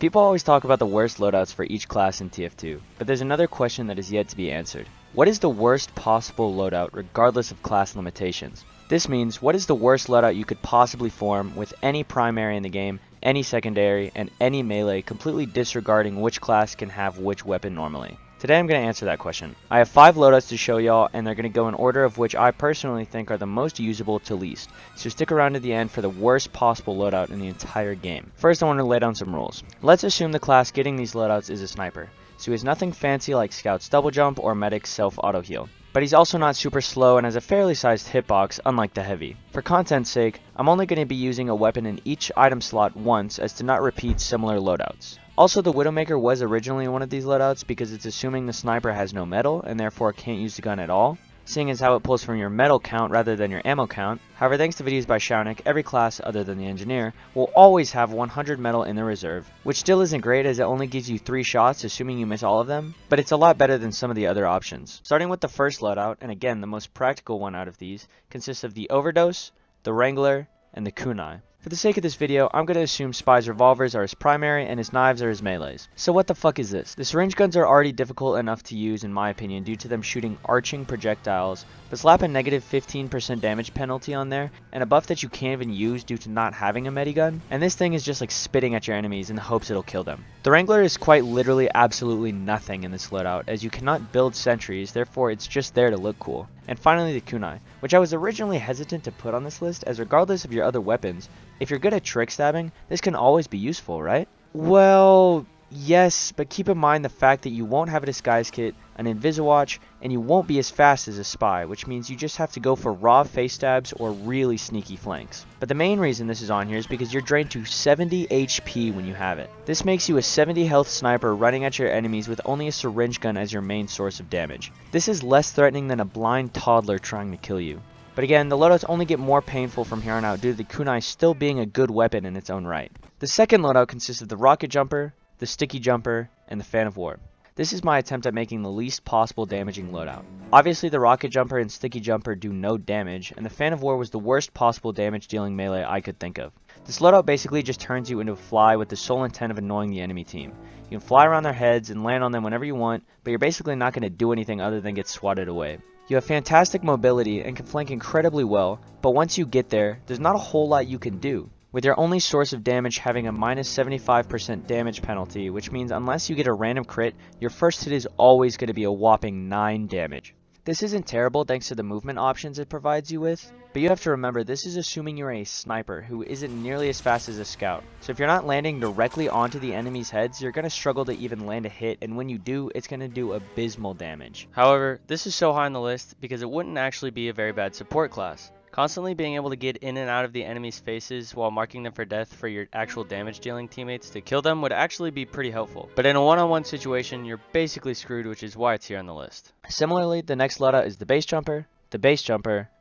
People always talk about the worst loadouts for each class in TF2, but there's another question that is yet to be answered. What is the worst possible loadout regardless of class limitations? This means, what is the worst loadout you could possibly form with any primary in the game, any secondary, and any melee, completely disregarding which class can have which weapon normally? Today I'm going to answer that question. I have 5 loadouts to show y'all, and they're going to go in order of which I personally think are the most usable to least. So stick around to the end for the worst possible loadout in the entire game. First I want to lay down some rules. Let's assume the class getting these loadouts is a sniper. So he has nothing fancy like Scout's double jump or Medic's self auto heal. But he's also not super slow and has a fairly sized hitbox, unlike the heavy. For content's sake, I'm only going to be using a weapon in each item slot once as to not repeat similar loadouts. Also, the Widowmaker was originally one of these loadouts because it's assuming the sniper has no metal and therefore can't use the gun at all, seeing as how it pulls from your metal count rather than your ammo count. However, thanks to videos by Shaunik, every class other than the engineer will always have 100 metal in their reserve, which still isn't great as it only gives you 3 shots assuming you miss all of them, but it's a lot better than some of the other options. Starting with the first loadout, and again the most practical one out of these, consists of the Overdose, the Wrangler, and the Kunai. For the sake of this video, I'm going to assume Spy's revolvers are his primary and his knives are his melees. So what the fuck is this? The syringe guns are already difficult enough to use in my opinion due to them shooting arching projectiles, but slap a negative 15% damage penalty on there, and a buff that you can't even use due to not having a medigun, and this thing is just like spitting at your enemies in the hopes it'll kill them. The Wrangler is quite literally absolutely nothing in this loadout as you cannot build sentries, therefore it's just there to look cool. And finally the Kunai, which I was originally hesitant to put on this list as regardless of your other weapons, if you're good at trick stabbing, this can always be useful, right? Well, yes, but keep in mind the fact that you won't have a disguise kit, an Inviswatch, and you won't be as fast as a spy, which means you just have to go for raw face stabs or really sneaky flanks. But the main reason this is on here is because you're drained to 70 HP when you have it. This makes you a 70 health sniper running at your enemies with only a syringe gun as your main source of damage. This is less threatening than a blind toddler trying to kill you. But again, the loadouts only get more painful from here on out due to the Kunai still being a good weapon in its own right. The second loadout consists of the Rocket Jumper, the Sticky Jumper, and the Fan of War. This is my attempt at making the least possible damaging loadout. Obviously the Rocket Jumper and Sticky Jumper do no damage, and the Fan of War was the worst possible damage dealing melee I could think of. This loadout basically just turns you into a fly with the sole intent of annoying the enemy team. You can fly around their heads and land on them whenever you want, but you're basically not going to do anything other than get swatted away. You have fantastic mobility and can flank incredibly well, but once you get there, there's not a whole lot you can do, with your only source of damage having a minus 75% damage penalty, which means unless you get a random crit, your first hit is always going to be a whopping 9 damage. This isn't terrible thanks to the movement options it provides you with, but you have to remember this is assuming you're a sniper who isn't nearly as fast as a scout. So if you're not landing directly onto the enemy's heads, you're going to struggle to even land a hit, and when you do, it's going to do abysmal damage. However, this is so high on the list because it wouldn't actually be a very bad support class. Constantly being able to get in and out of the enemy's faces while marking them for death for your actual damage dealing teammates to kill them would actually be pretty helpful. But in a one-on-one situation, you're basically screwed, which is why it's here on the list. Similarly, the next loadout is the Base Jumper,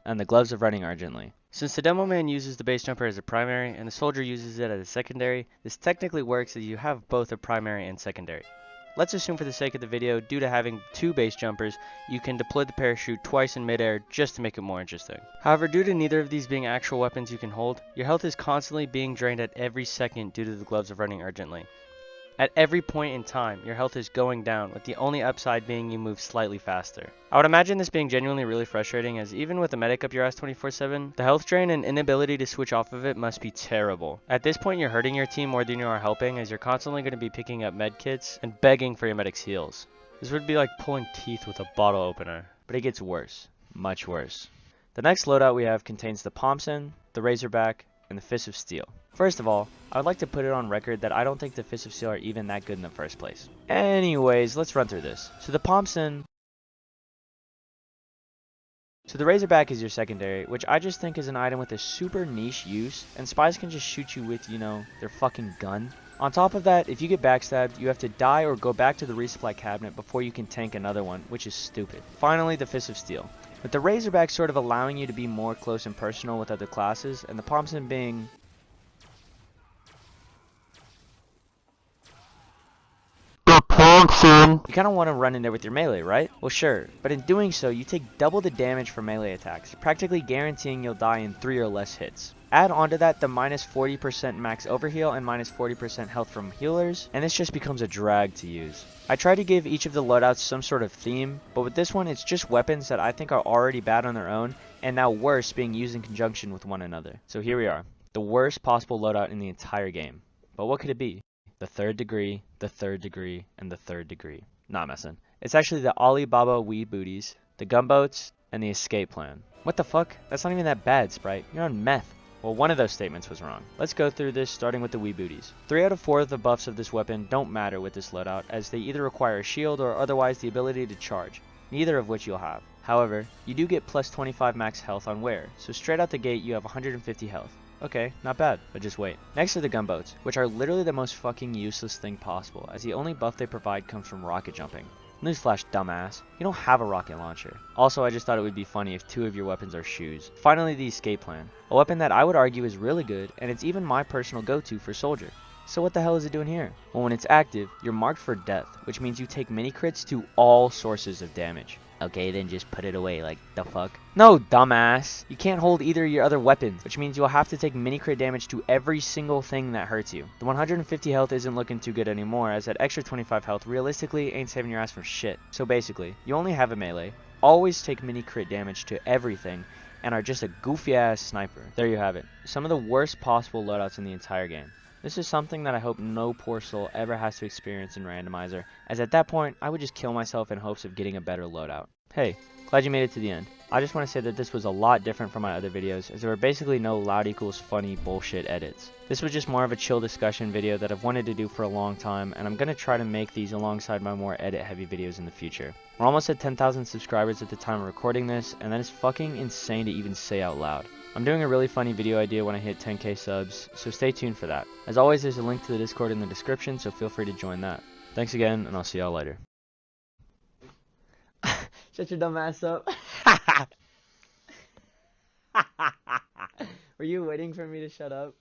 and the Gloves of Running Urgently. Since the Demo Man uses the Base Jumper as a primary and the Soldier uses it as a secondary, this technically works as you have both a primary and secondary. Let's assume for the sake of the video, due to having 2 base jumpers, you can deploy the parachute twice in midair just to make it more interesting. However, due to neither of these being actual weapons you can hold, your health is constantly being drained at every second due to the Gloves of Running Urgently. At every point in time, your health is going down, with the only upside being you move slightly faster. I would imagine this being genuinely really frustrating, as even with a medic up your ass 24/7, the health drain and inability to switch off of it must be terrible. At this point, you're hurting your team more than you are helping, as you're constantly going to be picking up med kits and begging for your medic's heals. This would be like pulling teeth with a bottle opener. But it gets worse. Much worse. The next loadout we have contains the Thompson, the Razorback, and the Fist of Steel. First of all, I would like to put it on record that I don't think the Fist of Steel are even that good in the first place. Anyways, let's run through this. So the Thompson... So the Razorback is your secondary, which I just think is an item with a super niche use, and spies can just shoot you with, their fucking gun. On top of that, if you get backstabbed, you have to die or go back to the resupply cabinet before you can tank another one, which is stupid. Finally, the Fist of Steel. With the Razorback sort of allowing you to be more close and personal with other classes, and the Thompson being... You kind of want to run in there with your melee, right? Well, sure, but in doing so, you take double the damage for melee attacks, practically guaranteeing you'll die in 3 or less hits. Add onto that the minus 40% max overheal and minus 40% health from healers, and this just becomes a drag to use. I try to give each of the loadouts some sort of theme, but with this one it's just weapons that I think are already bad on their own, and now worse being used in conjunction with one another. So here we are, the worst possible loadout in the entire game. But what could it be? The third degree, the third degree, and the third degree. Not messing. It's actually the Alibaba Wee Booties, the Gunboats, and the Escape Plan. What the fuck? That's not even that bad, Sprite. You're on meth. Well, one of those statements was wrong. Let's go through this, starting with the Wee Booties. 3 out of 4 of the buffs of this weapon don't matter with this loadout, as they either require a shield or otherwise the ability to charge, neither of which you'll have. However, you do get plus 25 max health on wear, so straight out the gate you have 150 health. Okay, not bad, but just wait. Next are the Gunboats, which are literally the most fucking useless thing possible, as the only buff they provide comes from rocket jumping. Newsflash, dumbass. You don't have a rocket launcher. Also, I just thought it would be funny if 2 of your weapons are shoes. Finally, the Escape Plan. A weapon that I would argue is really good, and it's even my personal go-to for Soldier. So what the hell is it doing here? Well, when it's active, you're marked for death, which means you take mini crits to all sources of damage. Okay, then just put it away, like, the fuck? No, dumbass! You can't hold either of your other weapons, which means you'll have to take mini crit damage to every single thing that hurts you. The 150 health isn't looking too good anymore, as that extra 25 health realistically ain't saving your ass from shit. So basically, you only have a melee, always take mini crit damage to everything, and are just a goofy ass sniper. There you have it. Some of the worst possible loadouts in the entire game. This is something that I hope no poor soul ever has to experience in Randomizer, as at that point, I would just kill myself in hopes of getting a better loadout. Hey, glad you made it to the end. I just want to say that this was a lot different from my other videos, as there were basically no loud equals funny bullshit edits. This was just more of a chill discussion video that I've wanted to do for a long time, and I'm going to try to make these alongside my more edit heavy videos in the future. We're almost at 10,000 subscribers at the time of recording this, and that is fucking insane to even say out loud. I'm doing a really funny video idea when I hit 10k subs, so stay tuned for that. As always, there's a link to the Discord in the description, so feel free to join that. Thanks again, and I'll see y'all later. Shut your dumb ass up. Were you waiting for me to shut up?